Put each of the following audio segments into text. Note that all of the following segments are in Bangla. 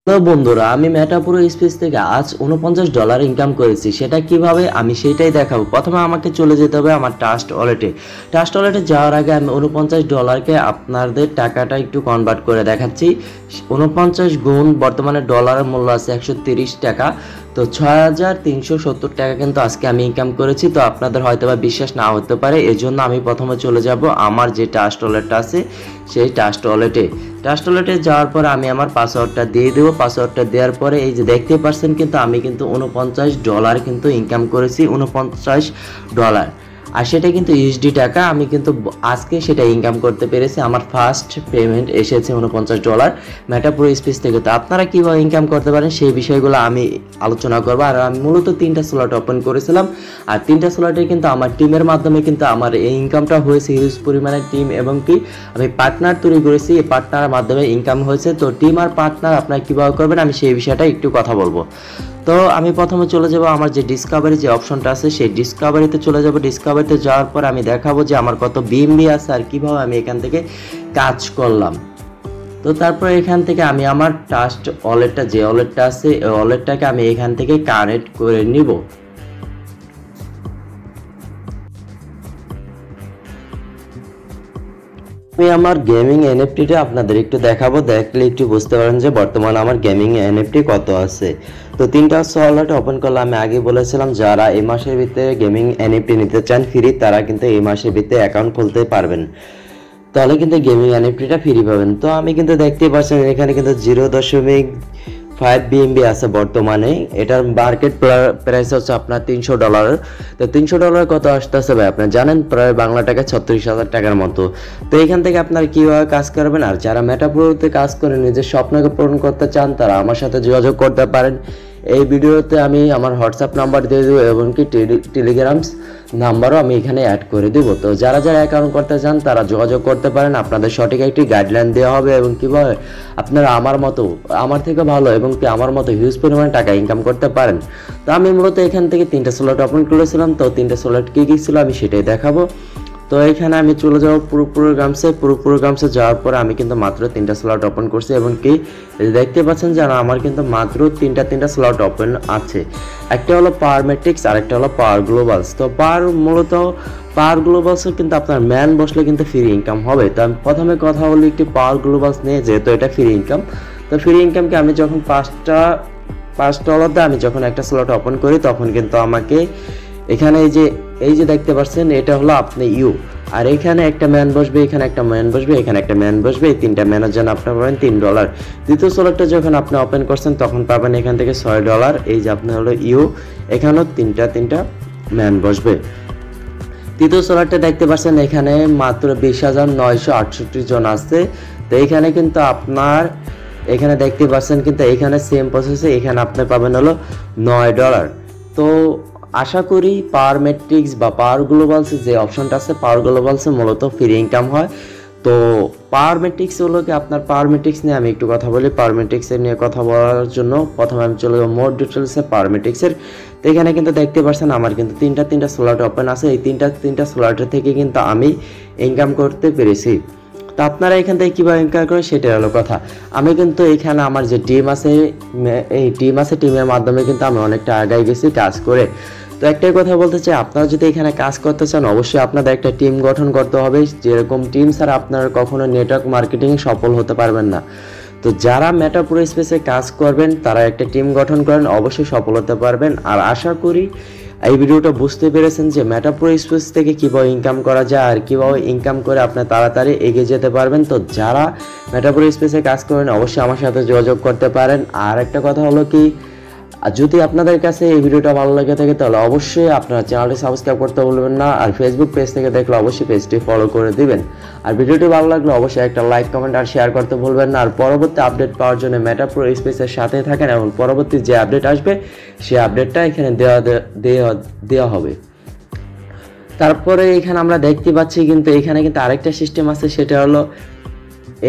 হ্যালো বন্ধুরা, আমি মেটাপুরো স্পেস থেকে আজ $49 ইনকাম করেছি। সেটা কিভাবে আমি সেটাই দেখাবো। প্রথমে আমাকে চলে যেতে হবে আমার ট্রাস্ট ওয়ালেটে। ট্রাস্ট ওয়ালেটে যাওয়ার আগে আমি $49কে আপনাদের টাকাটা একটু কনভার্ট করে দেখাচ্ছি। 49 গুণ বর্তমানে ডলারের মূল্য আছে 130 টাকা। তো 6370 টাকা কিন্তু আজকে আমি ইনকাম করেছি। তো আপনাদের হয়তো বা বিশ্বাস না হতে পারে, এই জন্য আমি প্রথমে চলে যাব আমার যে ট্রাস্ট ওয়ালেটটা আছে সেই ট্রাস্ট ওয়ালেটে যাওয়ার পর আমি আমার পাসওয়ার্ডটা দিয়ে দেবো। পাসওয়ার্ডটা দেওয়ার পরে এই যে দেখতে পাচ্ছেন কিন্তু আমি কিন্তু $49 কিন্তু ইনকাম করেছি। $49 আর সেটা কিন্তু ইউএসডি টাকা। আমি কিন্তু আজকে সেটা ইনকাম করতে পেরেছি। আমার ফার্স্ট পেমেন্ট এসেছে $49 মেটাপুরো স্পেস থেকে। তো আপনারা কীভাবে ইনকাম করতে পারেন সেই বিষয়গুলো আমি আলোচনা করবো। আর আমি মূলত 3টা স্লট ওপেন করেছিলাম, আর 3টা স্লটে কিন্তু আমার টিমের মাধ্যমে কিন্তু আমার এই ইনকামটা হয়েছে হিউজ পরিমাণে। টিম এবং কি আমি পার্টনার তৈরি করেছি, এই পার্টনারের মাধ্যমে ইনকাম হয়েছে। তো টিম আর পার্টনার আপনারা কীভাবে করবেন আমি সেই বিষয়টা একটু কথা বলবো। তো আমি প্রথমে চলে যাব আমার যে ডিসকাভারি যে অপশনটা আছে সেই ডিসকাভারিতে চলে যাব। ডিসকাভারিতে যাওয়ার পর আমি দেখাবো যে আমার কত বিএমবি আছে আর কিভাবে আমি এখান থেকে কাজ করলাম। তো তারপর এখান থেকে আমি আমার ট্রাস্ট ওয়ালেটটা যে ওয়ালেটটা আছে এই ওয়ালেটটাকে আমি এখান থেকে কানেক্ট করে নিব। আমি আমার গেমিং এনএফটিটা আপনাদের একটু দেখাবো, দেখলে একটু বুঝতে পারেন যে বর্তমানে আমার গেমিং এনএফটি কত আছে। তো 3টা ওয়ালেট ওপেন করলে আমি আগে বলেছিলাম যারা এই মাসের ভিতরে গেমিং এনএফটি নিতে চান ফ্রি, তারা কিন্তু এই মাসের ভিতরে অ্যাকাউন্ট খুলতে পারবেন, তাহলে কিন্তু গেমিং এনএফটিটা ফ্রি পাবেন। তো আমি কিন্তু দেখতেই পাচ্ছেন এখানে কিন্তু 0.5 বিএমবি আছে বর্তমানে। এটার মার্কেট প্রাইস হচ্ছে আপনার $300। তো $300 কত আসতেছে ভাই আপনার জানেন? প্রায় বাংলা টাকা 36,000 টাকার মতো। তো এখান থেকে আপনারা কীভাবে কাজ করবেন, আর যারা মেটাপুরোতে কাজ করে নিজের স্বপ্নকে পূরণ করতে চান তারা আমার সাথে যোগাযোগ করতে পারেন। এই ভিডিওতে আমি আমার হোয়াটসঅ্যাপ নাম্বার দিয়ে দেবো এবং কি টেলিগ্রামস নাম্বারও আমি এখানে অ্যাড করে দেবো। তো যারা যারা অ্যাকাউন্ট করতে চান তারা যোগাযোগ করতে পারেন। আপনাদের সঠিক একটি গাইডলাইন দেওয়া হবে এবং কীভাবে আপনারা আমার থেকে ভালো এবং কি আমার মতো হিউজ পরিমাণে টাকা ইনকাম করতে পারেন। তো আমি মূলত এখান থেকে 3টা স্লট ওপেন করেছিলাম। তো 3টা স্লট কী কী ছিল আমি সেটাই দেখাবো। তো এখানে আমি চলে যাবো পুরো গ্রামসে যাওয়ার পর আমি কিন্তু মাত্র 3টা স্লট ওপেন করছি এবং কি দেখতে পাচ্ছেন যে আমার কিন্তু মাত্র 3টা স্লট ওপেন আছে। একটা হলো পাওয়ার ম্যাট্রিক্স আর একটা হলো পাওয়ার গ্লোবালস। তো পাওয়ার গ্লোবালসও কিন্তু আপনার ম্যান বসলে কিন্তু ফ্রি ইনকাম হবে। তো আমি প্রথমে কথা বলি একটি পাওয়ার গ্লোবালস নিয়ে, যেহেতু এটা ফ্রি ইনকাম। তো ফ্রি ইনকামকে আমি যখন $5 আমি যখন একটা স্লট ওপেন করি তখন কিন্তু আমাকে এখানে এই যে দেখতে পাচ্ছেন এটা হলো আপনি আর এখানে একটা ম্যান বসবে, এখানে একটা ম্যান বসবে, এখানে একটা ম্যান বসবে। এই 3টা ম্যানের জন্য আপনি পাবেন $3। দ্বিতীয় স্লটটা যখন আপনি ওপেন করছেন তখন পাবেন এখান থেকে $6। এই যে আপনি হলো এখানেও তিনটা ম্যান বসবে। তৃতীয় স্লটটা দেখতে পাচ্ছেন এখানে মাত্র 20,968 জন আছে। তো এখানে কিন্তু আপনার এখানে দেখতে পাচ্ছেন কিন্তু এখানে সেম প্রসেসে এখানে আপনি পাবেন হলো $9। তো আশা করি পাওয়ার ম্যাট্রিক্স বা পাওয়ার গ্লোবালস যে অপশনটা আছে পাওয়ার গ্লোবালসে মূলত ফ্রি ইনকাম হয়। তো পাওয়ার ম্যাট্রিক্স হলো কি আপনার পাওয়ার ম্যাট্রিক্স নিয়ে আমি একটু কথা বলি। পাওয়ার ম্যাট্রিক্সের নিয়ে কথা বলার জন্য প্রথমে আমি চলে যাবো মোর ডিটেলসে পাওয়ার ম্যাট্রিক্সের। তো এখানে কিন্তু দেখতে পাচ্ছেন আমার কিন্তু তিনটা স্লট ওপেন আছে। এই তিনটা স্লটের থেকে কিন্তু আমি ইনকাম করতে পেরেছি। তো আপনারা এখান থেকে কীভাবে ইনকাম করেন সেটা হলো কথা। আমি কিন্তু এখানে আমার যে টিম আছে টিমের মাধ্যমে কিন্তু আমি অনেকটা আগায় গেছি কাজ করে। তো একটাই কথা বলতে চাই, আপনারা যদি এখানে কাজ করতে চান অবশ্যই আপনাদের একটা টিম গঠন করতে হবে। যেরকম টিম ছাড়া আপনারা কখনো নেটওয়ার্ক মার্কেটিং সফল হতে পারবেন না। তো যারা মেটাপুরো স্পেসে কাজ করবেন তারা একটা টিম গঠন করেন, অবশ্যই সফল হতে পারবেন। আর আশা করি এই ভিডিওটা বুঝতে পেরেছেন যে মেটাপুরো স্পেস থেকে কীভাবে ইনকাম করা যায় আর কীভাবে ইনকাম করে আপনি তাড়াতাড়ি এগিয়ে যেতে পারবেন। তো যারা মেটাপুরো স্পেসে কাজ করেন অবশ্যই আমার সাথে যোগাযোগ করতে পারেন। আর একটা কথা হলো কি, যদি আপনাদের কাছে এই ভিডিওটা ভালো লাগে থাকে তাহলে অবশ্যই আপনারা চ্যানেলটি সাবস্ক্রাইব করতে ভুলবেন না। আর ফেসবুক পেজ থেকে দেখলে অবশ্যই পেজটি ফলো করে দিবেন। আর ভিডিওটি ভালো লাগলে অবশ্যই একটা লাইক কমেন্ট আর শেয়ার করতে ভুলবেন না। আর পরবর্তী আপডেট পাওয়ার জন্য মেটাপুরো স্পেসের সাথে থাকেন এবং পরবর্তী যে আপডেট আসবে সেই আপডেটটা এখানে দেওয়া হবে। তারপরে এখানে আমরা দেখতে পাচ্ছি কিন্তু এখানে কিন্তু আরেকটা সিস্টেম আছে, সেটা হলো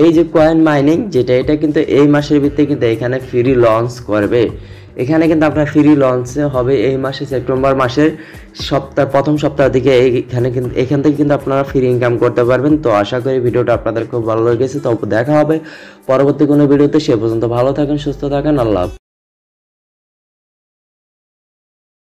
এই যে কয়েন মাইনিং, এটা কিন্তু এই মাসের ভিতরে কিন্তু এখানে ফ্রি লঞ্চ করবে। এখানে কিন্তু আপনার ফ্রি লঞ্চ হবে এই মাসে, সেপ্টেম্বর মাসের প্রথম সপ্তাহ থেকে এখান থেকে কিন্তু আপনারা ফ্রি ইনকাম করতে পারবেন। তো আশা করি ভিডিওটা আপনাদের খুব ভালো লেগেছে। তো দেখা হবে পরবর্তী কোনো ভিডিওতে। সে পর্যন্ত ভালো থাকেন, সুস্থ থাকেন, আল্লাহ হাফেজ।